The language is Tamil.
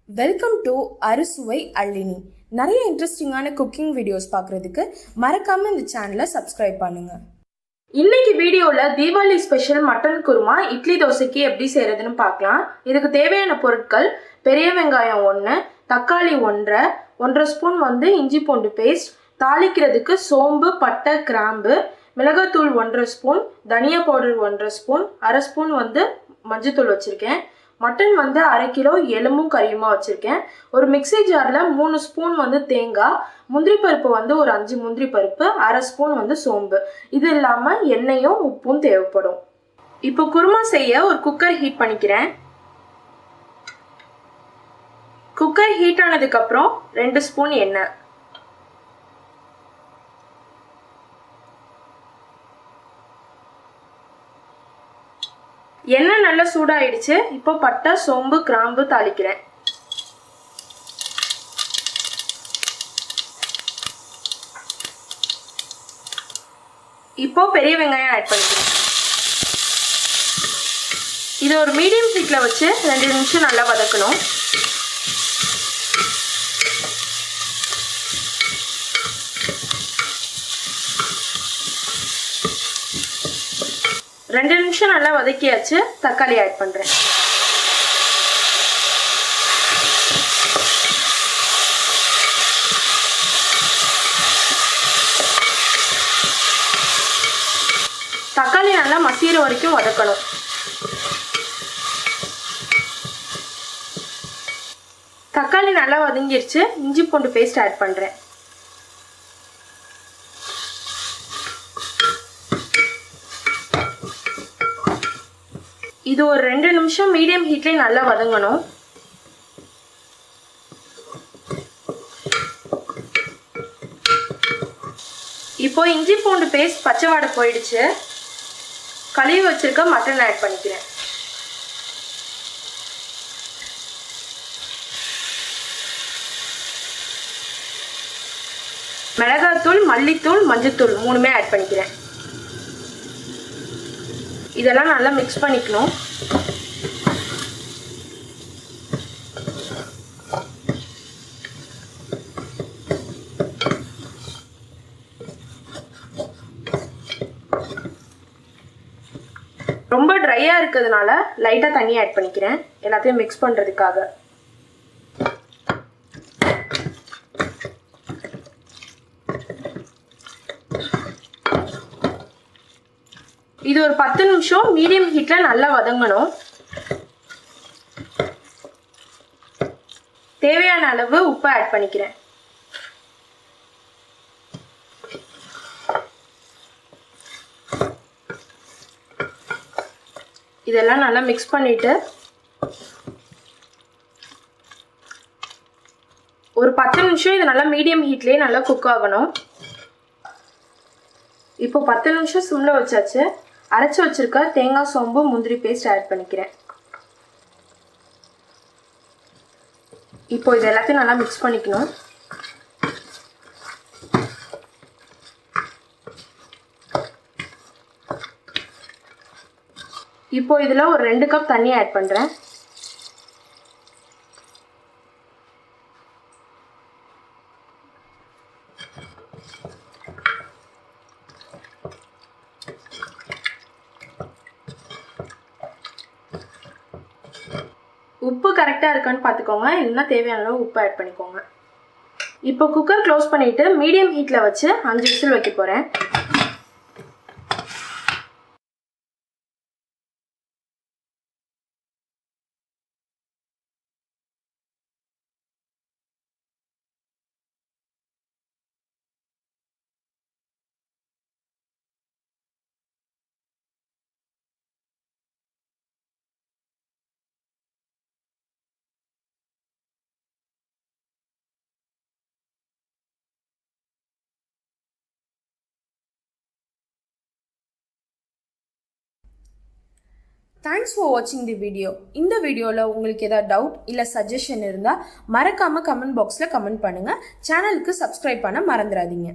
வெல்கம் டு அறுசுவை அள்ளினி. நிறைய இன்ட்ரெஸ்டிங்கான குக்கிங் வீடியோஸ் பார்க்குறதுக்கு மறக்காம இந்த சேனலை சப்ஸ்கிரைப் பண்ணுங்க. இன்னைக்கு வீடியோவில் தீபாவளி ஸ்பெஷல் மட்டன் குருமா இட்லி தோசைக்கு எப்படி செய்கிறதுன்னு பார்க்கலாம். இதுக்கு தேவையான பொருட்கள்: பெரிய வெங்காயம் 1, தக்காளி 1.5 ஸ்பூன் இஞ்சி பூண்டு பேஸ்ட், தாளிக்கிறதுக்கு சோம்பு, பட்டை, கிராம்பு, மிளகாத்தூள் 1 ஸ்பூன், தனியா பவுடர் 1 ஸ்பூன், 1/2 ஸ்பூன் மஞ்சத்தூள் வச்சுருக்கேன். மட்டன் 1/2 கிலோ எலும்பும் கறியுமா வச்சுருக்கேன். ஒரு மிக்சி ஜாரில் 3 ஸ்பூன் தேங்காய், முந்திரி பருப்பு ஒரு 5 முந்திரி பருப்பு, 1/2 ஸ்பூன் சோம்பு. இது இல்லாமல் எண்ணெயும் உப்பும் தேவைப்படும். இப்போ குருமா செய்ய ஒரு குக்கர் ஹீட் பண்ணிக்கிறேன். குக்கர் ஹீட் ஆனதுக்கப்புறம் 2 ஸ்பூன் எண்ணெய், எண்ணெய் நல்லா சூடாயிடுச்சு. இப்போ பட்டை, சோம்பு, கிராம்பு தாளிக்கிறேன். இப்போ பெரிய வெங்காயம் ஆட் பண்ணிக்கிறேன். இது ஒரு மீடியம் ஹீட்ல வச்சு 2 நிமிஷம் நல்லா வதக்கணும். ரெண்டு நிமிஷம் நல்லா வதக்கியாச்சு. தக்காளி ஆட் பண்றேன். தக்காளி நல்லா மசிகிற வரைக்கும் வதக்கணும். தக்காளி நல்லா வதங்கிருச்சு. இஞ்சி பூண்டு பேஸ்ட் ஆட் பண்றேன். இது ஒரு 2 நிமிஷம் மீடியம் ஹீட்ல நல்லா வதங்கணும். இப்போ இஞ்சி பூண்டு பேஸ்ட் பச்சை வாடை போயிடுச்சு. கழுவி வச்சிருக்க மட்டன் ஆட் பண்ணிக்கிறேன். மிளகாத்தூள், மல்லித்தூள், மஞ்சத்தூள் 3மே ஆட் பண்ணிக்கிறேன். இதெல்லாம் நல்லா மிக்ஸ் பண்ணிக்கணும். ரொம்ப ட்ரையா இருக்கிறதுனால லைட்டா தண்ணி ஆட் பண்ணிக்கிறேன், எல்லாத்தையும் மிக்ஸ் பண்றதுக்காக. இது ஒரு 10 நிமிஷம் மீடியம் ஹீட்ல நல்லா வதங்கணும். தேவையான அளவு உப்பு ஆட் பண்ணிக்கிறேன். இதெல்லாம் நல்லா மிக்ஸ் பண்ணிட்டு ஒரு 10 நிமிஷம் இது நல்லா மீடியம் ஹீட்லயே நல்லா குக் ஆகணும். இப்போ 10 நிமிஷம் சிம்ல வச்சாச்சு. அரைச்சி வச்சிருக்க தேங்காய், சோம்பு, முந்திரி பேஸ்ட் ஆட் பண்ணிக்கிறேன். இப்போ இது எல்லாத்தையும் நல்லா மிக்ஸ் பண்ணிக்கணும். இப்போ இதில் ஒரு 2 கப் தண்ணி ஆட் பண்ணுறேன். உப்பு கரெக்டாக இருக்கான்னு பார்த்துக்கோங்க, இல்லைன்னா தேவையான அளவு உப்பு ஆட் பண்ணிக்கோங்க. இப்போ குக்கர் க்ளோஸ் பண்ணிவிட்டு மீடியம் ஹீட்டில் வச்சு 5 விசில் வைக்க போகிறேன். தேங்க்ஸ் ஃபார் வாட்சிங் தி வீடியோ. இந்த வீடியோவில் உங்களுக்கு ஏதாவது டவுட் இல்லை சஜஷன் இருந்தால் மறக்காமல் கமெண்ட் பாக்ஸில் கமெண்ட் பண்ணுங்கள். சேனலுக்கு சப்ஸ்கிரைப் பண்ண மறந்துடாதீங்க.